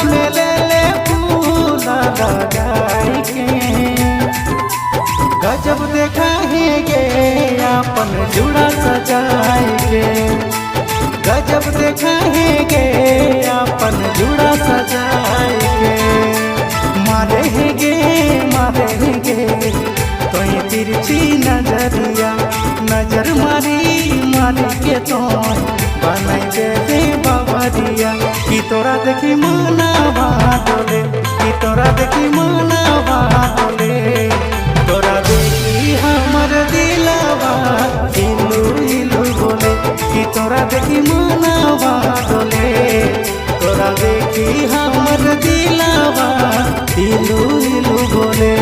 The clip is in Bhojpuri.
में ले ले फूल लगाई के। गजब देखा है गे अपन जुड़ा सजाए के। गजब देखा है गे अपन जुड़ा सजाए के। मारे है गे तो ये तिरछी नजरिया, नजर मारी के तो बनाई दे रे बाबरिया। कि तोरा देखी मनवा डोले, कि तोरा देखी मनवा डोले, तोरा देखी हमर दिलवा इलू इलू बोले। कि तोरा देखी मनवा डोले, तोरा देखी हमर दिलवा इलू इलू बोले।